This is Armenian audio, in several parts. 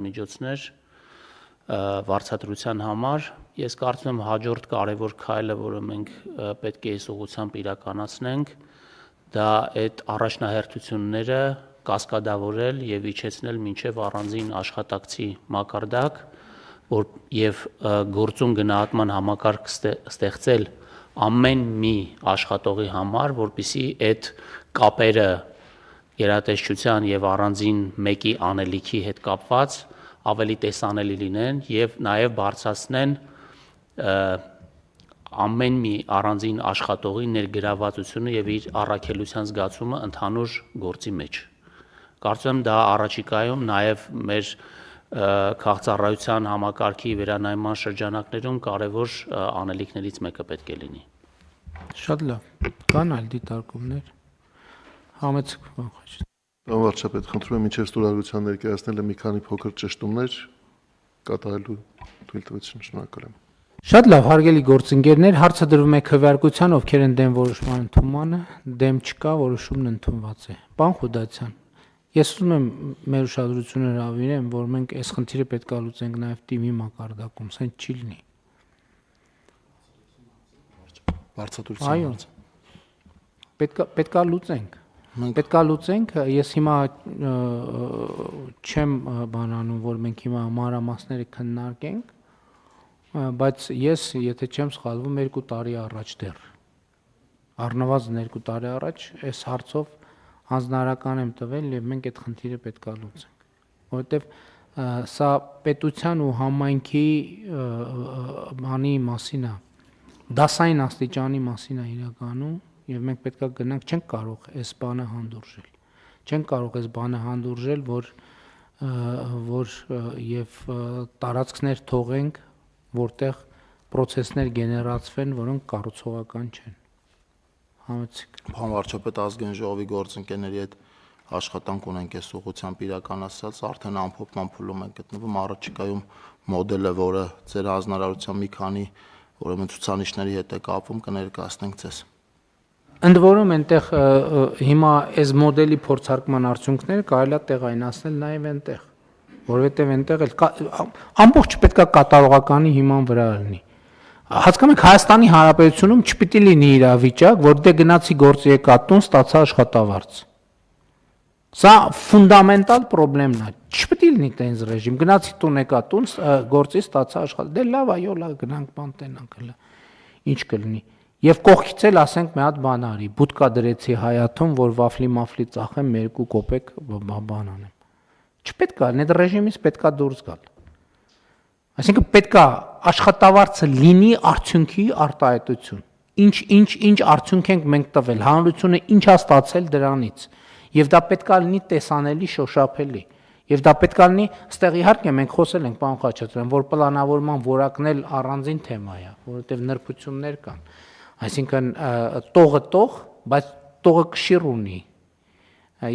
միջոցներ վարձատրության համար։ Ես կարծում եմ հաջորդ կարևոր քայլը, որը մենք պետք է այս ուղղությամբ իրականացնենք, դա այդ առաջնահերթությունները կասկադավորել եւ իջեցնել մինչեւ առանձին աշխատակցի մակարդակ, որ եւ գործուն գնահատման համակարգ ստեղծել ամեն մի աշխատողի համար, որպեսզի այդ կապերը գերատեսչության եւ առանձին մեկի անելիքի հետ կապված ավելի տեսանելի լինեն եւ նաեւ բարձրացնեն ամեն մի առանձին աշխատողի ներգրավվածությունը եւ իր առաքելության զգացումը ընդհանուր գործի մեջ։ Կարծում եմ դա առաջիկայում նաեւ մեր քաղաքծառայության համակարգի վերանայման շրջանակներում կարևոր անելիքներից մեկը պետք է լինի։ Շատ լավ։ Կան այլ դիտարկումներ։ Համեցեք բան խաչ։ Պարոն վարչապետ, խնդրում եմ մինչև ստորագրության ներկայացնել մի քանի փոքր ճշտումներ կատարելու թույլ տվեցին, շնորհակալ եմ։ Շատ լավ, հարգելի գործընկերներ, հարցը դրվում է քվեարկության, ովքեր են դեմ որոշման ընդունմանը, դեմ չկա, որոշումն ընդունված է։ Պարոն Խուդացյան, ես ուզում եմ մեր ուշադրությունը հրավիրեմ, որ մենք այս խնդիրը պետք է լուծենք նաև թիմի մակարդակում, սենց չի լինի։ Վարձատրության հարցը։ Պետք է լուծենք։ Պետք է լուծենք, ես հիմա չեմ բանանում, որ մենք հիմա մանրամասները քննարկենք, բայց ես, եթե չեմ սխալվում, 2 տարի առաջ դեռ, առնվազն 2 տարի առաջ, այս հարցով հանձնարարական եմ տվել եւ մենք այդ խնդիրը պետք է լուծենք, որովհետեւ սա պետության ու համայնքի բանի մասին է, դասային աստիճանի մասին է իրականում, եւ մենք պետք է գնանք, չենք կարող այս բանը հանդուրժել, չենք կարող այս բանը հանդուրժել, որ եւ տարածքներ թողենք, որտեղ process-ներ գեներացվեն, որոնք կառուցողական չեն։ Համեցեք։ Պարոն վարչապետ, ազգային ժողովի գործընկերների հետ աշխատանք ունենք այս ուղղությամբ իրականացած, արդեն ամփոփման փուլում ենք գտնվում, առաջիկայում մոդելը, որը ձեր հանձնարարության մի քանի ուրեմն ցուցանիշների հետ է կապվում, կներկայացնենք ձեզ։ Ընդ որում այնտեղ հիմա այս մոդելի փորձարկման արդյունքները կարելի է տեղայնացնել նաև այնտեղ, որովհետև այնտեղ էլ ամբողջ պետքա կատարողականի հիման վրա լինի։ Հասկանում եք, Հայաստանի Հանրապետությունում չպիտի լինի իրավիճակ, որ դե գնացի գործի եկա տուն, ստացա աշխատավարձ։ Սա ֆունդամենտալ խնդիրն է։ Չպիտի լինի տենց ռեժիմ։ Գնացի տուն եկա տուն, գործի ստացա աշխատավարձ։ Դե լավ, այո, լավ, գնանք բան տենանք հələ։ Ինչ կլինի։ Եվ կողքից էլ ասենք մի հատ բան արի, բուտկա դրեցի Հայաթում, որ վաֆլի ծախեմ 2 կոպեկ բան անեմ։ Չպետք է, այդ ռեժիմից պետք է դուրս գալ։ Այսինքն պետք է աշխատավարձը լինի արդյունքի արտահայտություն։ Ինչ արդյունք ենք մենք տվել, հանրությունը ինչ է ստացել դրանից։ Եվ դա պետք է լինի տեսանելի, շոշափելի։ Եվ դա պետք է լինի, ստեղ իհարկե մենք խոսել ենք, պարոն Խաչատրյան, որ պլանավորման որակն էլ առանձին թեմա է, որովհետև նրբություններ կան։ Այսինքն տողը տող, բայց տողը կշիռ ունի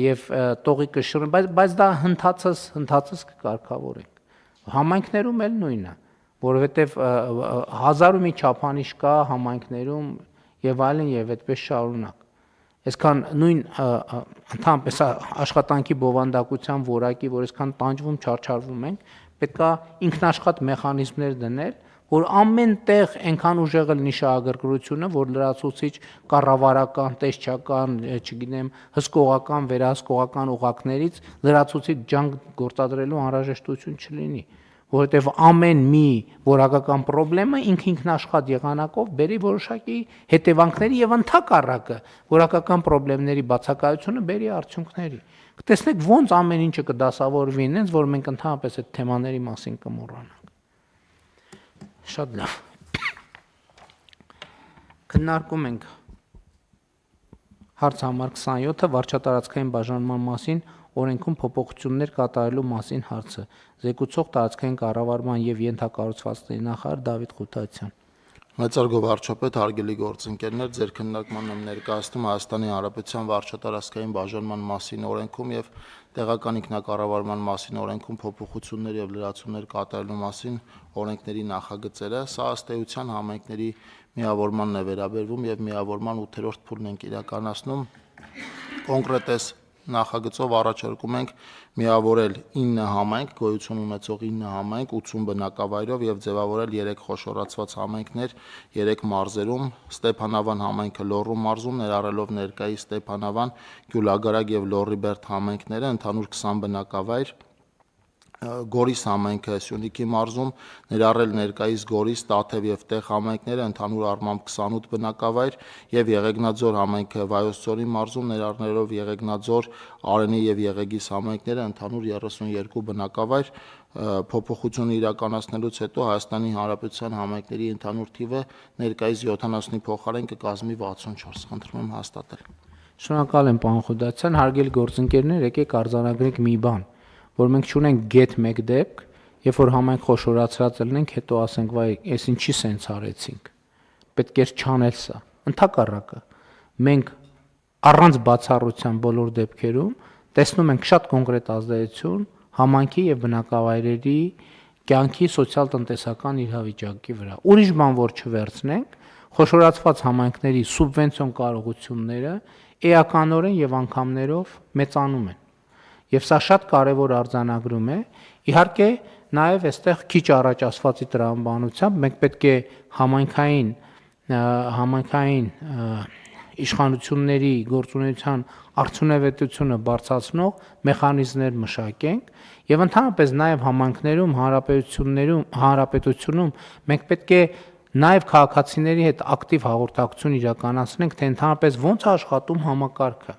եւ տողի կշիռ, բայց դա հնդածս կկարգավորենք։ Համայնքներում էլ նույնն է, որովհետեւ 1000-ը մի չափանիշ կա համայնքներում եւ այլն եւ այդպես շարունակ։ Այսքան նույն ընդհանրապես աշխատանքի բովանդակության որակի, որ այսքան տանջվում, չարչարվում ենք, պետքա ինքնաշխատ մեխանիզմներ դնել, որ ամեն տեղ այնքան ուժեղ լինի շահագրգռությունը, որ լրացուցիչ կառավարական, տեսչական, չգիտեմ, հսկողական, վերահսկողական օղակներից լրացուցիչ ջանք գործադրելու անհրաժեշտություն չլինի, որովհետև ամեն մի որակական խնդրեմը ինքնաշխատ եղանակով բերի որոշակի հետևանքների եւ ընդհակառակը որակական խնդիրների բացակայությունը բերի արդյունքների։ Կտեսնեք ոնց ամեն ինչը կդասավորվի ինձ, որ մենք ընդհանրապես այդ թեմաների մասին կմոռանանք։ Շատ լավ։ Քննարկում ենք հարց համար 27-ը վարչատարածքային բաժանման մասին օրենքում փոփոխություններ կատարելու մասին հարցը։ Զեկուցող տարածքային կառավարման եւ ենթակառուցվածքների նախարար Դավիթ Խութացյան։ Մեծարգո վարչապետ, հարգելի գործընկերներ, ձեր քննարկման եմ ներկայացնում Հայաստանի Հանրապետության վարչատարածքային բաժանման մասին օրենքում եւ տեղական ինքնակառավարման մասին օրենքում փոփոխություններ եւ լրացումներ կատարելու մասին օրենքների նախագծերը։ Սա ըստ էության համայնքների միավորմանն է վերաբերվում եւ միավորման 8-րդ փուլն ենք իրականացնում։ Կոնկրետես նախագծով առաջարկում ենք միավորել 9 համայնք, գոյություն ունեցող 9 համայնք 80 բնակավայրով եւ ձևավորել 3 խոշորացված համայնքներ 3 մարզերում, Ստեփանավան համայնքը Լոռու մարզում, ներառելով ներկայիս Ստեփանավան, Գյուլագարակ եւ Լոռիբերդ համայնքները, ընդհանուր 20 բնակավայր, Գորիս համայնքը Սյունիքի մարզում, ներառել ներկայիս Գորիս, Տաթև եւ Տեղ համայնքները, ընդհանուր առմամբ 28 բնակավայր եւ Եղեգնաձոր համայնքը Վայոց ձորի մարզում, ներառնելով Եղեգնաձոր, Արենի եւ Եղեգիս համայնքները, ընդհանուր 32 բնակավայր, փոփոխությունը իրականացնելուց հետո Հայաստանի Հանրապետության համայնքների ընդհանուր թիվը ներկայիս 70-ի փոխարեն կկազմի 64։ Խնդրում եմ հաստատել։ Շնորհակալ եմ, պարոն Խուդացյան, հարգելի գործընկերներ, եկեք արձանագրենք մի բան, որ մենք չունենք գետ մեկ դեպք, երբ որ համայնք խոշորացրած լինենք, հետո ասենք, վայ, ես ինչի սենց արեցինք։ Պետք է չանել սա։ Ընդհակառակը, մենք առանց բացառության բոլոր դեպքերում տեսնում ենք շատ կոնկրետ ազդեցություն համայնքի եւ բնակավայրերի կյանքի սոցիալ-տնտեսական իրավիճակի վրա։ Ուրիշ բան որ չվերցնենք, խոշորացված համայնքների սուբվենցիոն կարողությունները էականորեն եւ անգամներով մեծանում են։ Եվ սա շատ կարևոր արձանագրում է։ Իհարկե, նաև այստեղ քիչ առաջ ասվածի տրամաբանությամբ մենք պետք է համայնքային իշխանությունների գործունեության արդյունավետությունը բարձրացնող մեխանիզմներ մշակենք եւ ընդհանրապես նաև համայնքներում, հանրապետությունում մենք պետք է նաև քաղաքացիների հետ ակտիվ հաղորդակցություն իրականացնենք, թե ընդհանրապես ոնց է աշխատում համակարգը։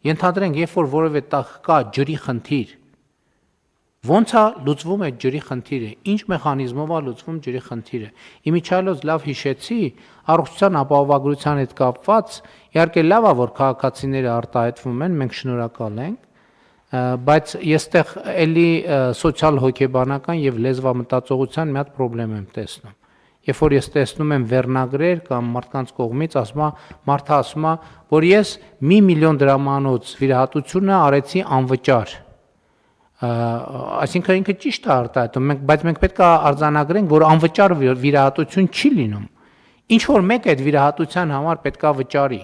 Ենթադրենք, երբ որ որևէ տեղ կա ջրի խնդիր, ոնց է լուծվում այդ ջրի խնդիրը, ինչ մեխանիզմով է լուծվում ջրի խնդիրը։ Իմիջիալոց լավ հիշեցի, առողջության ապահովագրության հետ կապված, իհարկե լավ է, որ քաղաքացիները արտահայտվում են, մենք շնորհակալ ենք, բայց ես տեղ էլի սոցիալ հոգեբանական եւ լեզվամտածողության մի հատ խնդրեմ եմ տեսնում։ Երբ որ ես տեսնում եմ վերնագրեր կամ մարդկանց կողմից մարդը ասում է, որ ես 1 միլիոն դրամանոց վիրահատությունը արեցի անվճար։ Այսինքն ինքը ճիշտ է արտահայտում, բայց մենք պետք է արձանագրենք, որ անվճար վիրահատություն չի լինում։ Ինչ որ մեկ այդ վիրահատության համար պետք է վճարի։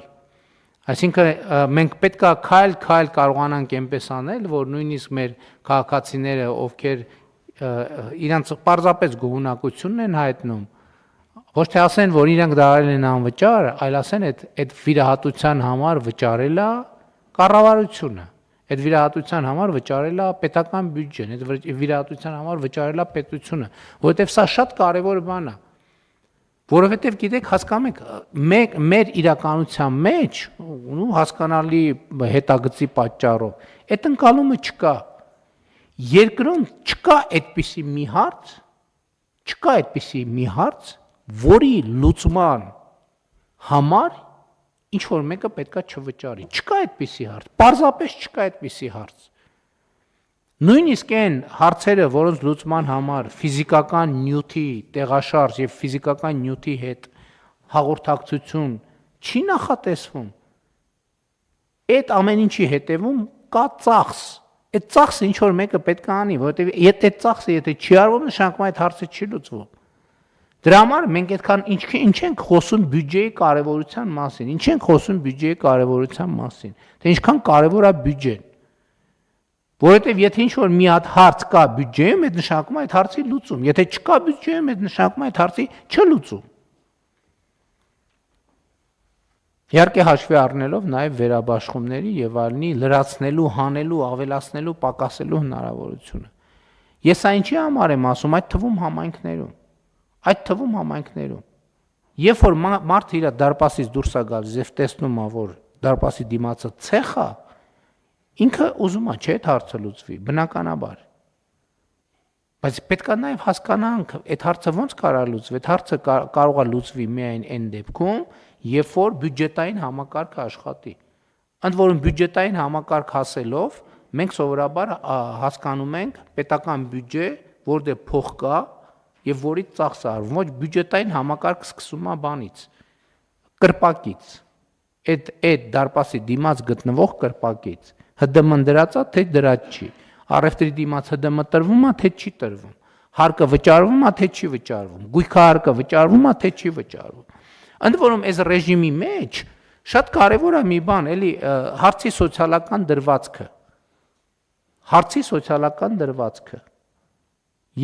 Այսինքն մենք պետք է քայլ կարողանանք այնպես անել, որ նույնիսկ մեր քաղաքացիները, ովքեր իրանց պարզապես գոհունակությունն են հայտնում, ոչ թե ասեն, որ իրենք դարել են անվճար, այլ ասեն այդ վիրահատության համար վճարել է կառավարությունը, այդ վիրահատության համար վճարել է պետական բյուջեն, այդ վիրահատության համար վճարել է պետությունը, որովհետև սա շատ կարևոր բան է, որովհետև գիտեք, հասկանում եք, մեր իրականության մեջ, ու հասկանալի հետագծի պատճառով, այդ ընկալումը չկա։ Երկրում չկա այդպիսի մի հարց, որի լուծման համար ինչ որ մեկը պետքա չվճարի։ Չկա այդպիսի հարց, պարզապես չկա այդպիսի հարց։ Նույնիսկ այն հարցերը, որոնց լուծման համար ֆիզիկական նյութի տեղաշարժ եւ ֆիզիկական նյութի հետ հաղորդակցություն չի նախատեսվում, այդ ամեն ինչի հետևում կա ծախս։ Այդ ծախսը ինչ որ մեկը պետք է անի, որովհետեւ այդ ծախսը եթե չի արվում, նշանակում է այդ հարցը չի լուծվում։ Դրա համար մենք այդքան ինչ ենք խոսում բյուջեի կարևորության մասին, ինչ ենք խոսում բյուջեի կարևորության մասին, թե ինչքան կարևոր է բյուջեն։ Որովհետև եթե ինչ որ մի հատ հարց կա բյուջեում, այդ նշանակում է այդ հարցի լուծում, եթե չկա բյուջեում, այդ նշանակում է այդ հարցի չլուծում։ Իհարկե հաշվի առնելով նաև վերաբաշխումների եւ այլնի լրացնելու, հանելու, ավելացնելու, պակասելու հնարավորությունը։ Ես այնի համար եմ ասում, այդ թվում համայնքներում։ Երբ որ մարդը իր դարպասից դուրս է գալիս եւ տեսնում է, որ դարպասի դիմացը ցեխ է, ինքը ուզում է, չէ՞, այդ հարցը լուծվի, բնականաբար։ Բայց պետք է նաև հասկանանք, այդ հարցը ոնց կարա լուծվի։ Այդ հարցը կարող է լուծվի միայն այն դեպքում, երբ որ բյուջետային համակարգը աշխատի։ Ընդ որում բյուջետային համակարգ հասելով, մենք սովորաբար հասկանում ենք պետական բյուջե, որտեղ փող կա եւ որից ծախս է արվում։ Ոչ բյուջետային համակարգ սկսում է բանից, կրպակից։ Այդ դարպասի դիմաց գտնվող կրպակից։ ՀԴՄ-ն դրած է, թե դրած չի։ Առևտրի դիմաց ՀԴՄ տրվում է, թե չի տրվում։ Հարկը վճարվում է, թե չի վճարվում։ Գույքահարկը վճարվում է, թե չի վճարվում։ Ընդ որում այս ռեժիմի մեջ Շատ կարևոր է մի բան, էլի հարցի սոցիալական դրվածքը։ Հարցի սոցիալական դրվածքը։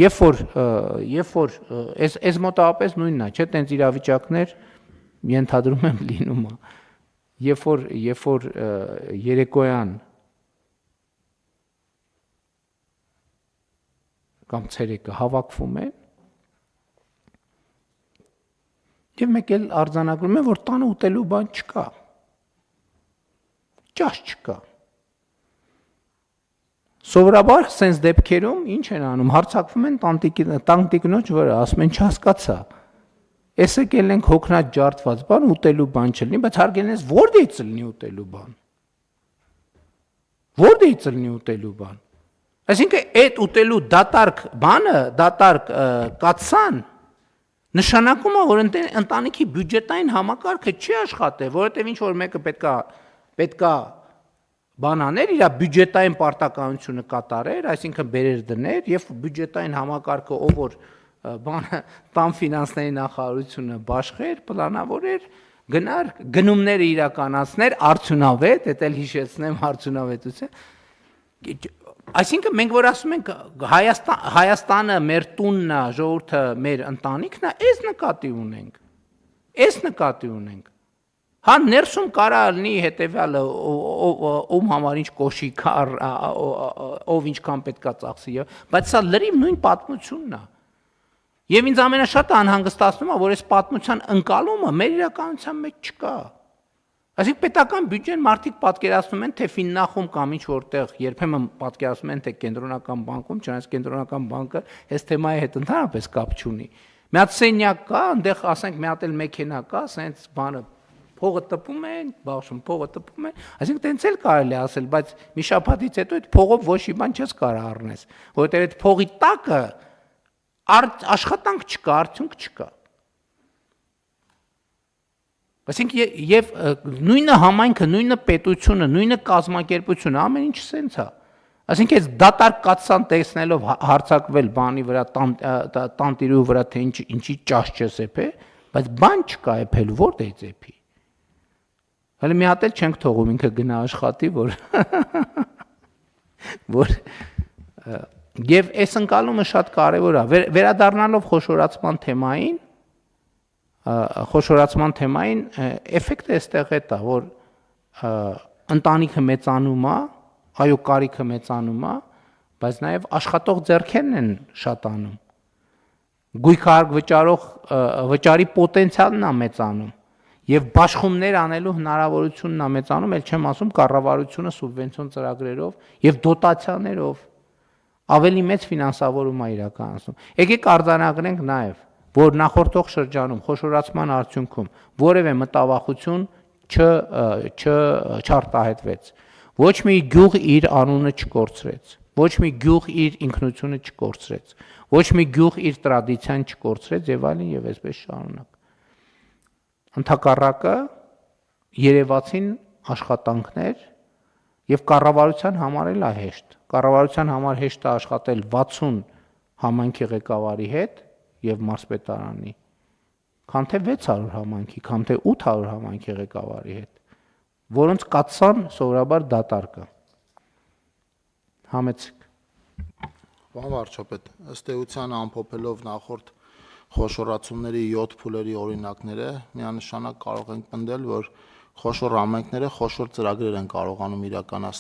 Երբ որ այս մոտավորապես նույնն է, չէ՞, տենց իրավիճակներ ենթադրում եմ լինում է։ Երբ որ երեկոյան կամ ցերեկը հավաքվում են եւ մեկ էլ արձանագրում են, որ տանը ուտելու բան չկա։ Ճաշ չկա։ Սովորաբար sense դեպքերում ինչ են անում, հարձակվում են տանտիկնոջ վրա, ասում են չհասկացա։ Էս եկել ենք հոգնած ջարդված բան, ուտելու բան չլինի, բայց հարգելին ես որտե՞ց լինի ուտելու բան։ Որտե՞ց լինի ուտելու բան։ Այսինքն այդ ուտելու դատարկ բանը, դատարկ կացան նշանակում է, որ ընտանիքի բյուջետային համակարգը չի աշխատի, որովհետև ինչ որ մեկը պետքա բանաներ իր բյուջետային պարտականությունը կատարեր, այսինքն բերեր դներ եւ բյուջետային համակարգը ով որ բանը տան ֆինանսների նախարարությունը բաշխեր, պլանավորեր, գնար գնումները իրականացներ արդյունավետ, դա էլ հիշեցնեմ արդյունավետություն։ Այսինքն մենք որ ասում ենք Հայաստանը մեր տունն է, ժողովուրդը մեր ընտանիքն է, այս նկատի ունենք։ Հա ներսում կարա լինի հետեւյալը ում համար ինչ կոշիկ ով ինչքան պետքա ծախսի, բայց սա լրիվ նույն պատմությունն է։ Եվ ինձ ամենաշատը անհանգստացնում է, որ այս պատմության ընկալումը մեր իրականության մեջ չկա։ Այսինքն պետական բյուջեն մարդիկ պատկերացնում են, թե Ֆիննախում կամ ինչ որտեղ երբեմն պատկերացնում են, թե կենտրոնական բանկում, չնայած կենտրոնական բանկը այս թեմայի հետ ընդհանրապես կապ չունի։ Մի հատ սենյակ կա, այնտեղ ասենք մի հատ էլ մեքենա կա, ասենց բանը փողը տպում են, բախշում փողը տպում են, այսինքն տենց էլ կարելի ասել, բայց մի շաբաթից հետո այդ փողով ոչ մի բան չես կարող առնես, որովհետև այդ փողի տակը աշխատանք չկա, արդյունք չկա։ Այսինքն եւ նույնը համայնքը, նույնը պետությունը, նույնը կազմակերպությունը, ամեն ինչ սենց է։ Այսինքն այս դատարկ կացան տեսնելով հարցակվել բանի վրա, տանտիրու վրա, թե ինչի ճաշ չես էփե, բայց բան չկա էփելու, որտե՞ց էփի։ Հələ մի հատ էլ չենք թողում ինքը գնա աշխատի, որ եւ այս ընկալումը շատ կարեւոր է։ Վերադառնալով խոշորացման թեմային, էֆեկտը այստեղ է դա, որ ընտանիքը մեծանում է, այո, կարիքը մեծանում է, բայց նաեւ աշխատող ձեռքերն են շատանում։ Գույքարկ վճարի պոտենցիալն է մեծանում։ Եվ բաշխումներ անելու հնարավորությունն է մեծանում, ել չեմ ասում կառավարությունը սուբվենցիոն ծրագրերով եւ դոտացիաներով ավելի մեծ ֆինանսավորում է իրականացնում։ Եկեք արձանագրենք նաեւ, որ նախորդող շրջանում խոշորացման արդյունքում որևէ մտավախություն չարտահայտվեց։ Ոչ մի գյուղ իր անունը չկորցրեց, ոչ մի գյուղ իր ինքնությունը չկորցրեց, ոչ մի գյուղ իր տրադիցիան չկորցրեց եւ այլն եւ այսպես շարունակ։ Ընդհակառակը երևացին աշխատանքներ եւ կառավարության համար էլ է հեշտ։ Կառավարության համար հեշտ է աշխատել 60 համայնքի ղեկավարի հետ եւ մարզպետարանի, քան թե 600 համայնքի, քան թե 800 համայնքի ղեկավարի հետ, որոնց կացան սովորաբար դատարկը։ Համեցեք։ Պարոն վարչապետ, ըստ էության ամփոփելով նախորդ խոշորացումների 7 փուլերի օրինակները միանշանակ կարող ենք պնդել, որ խոշոր համայնքները խոշոր ծրագրեր են կարողանում իրականացնել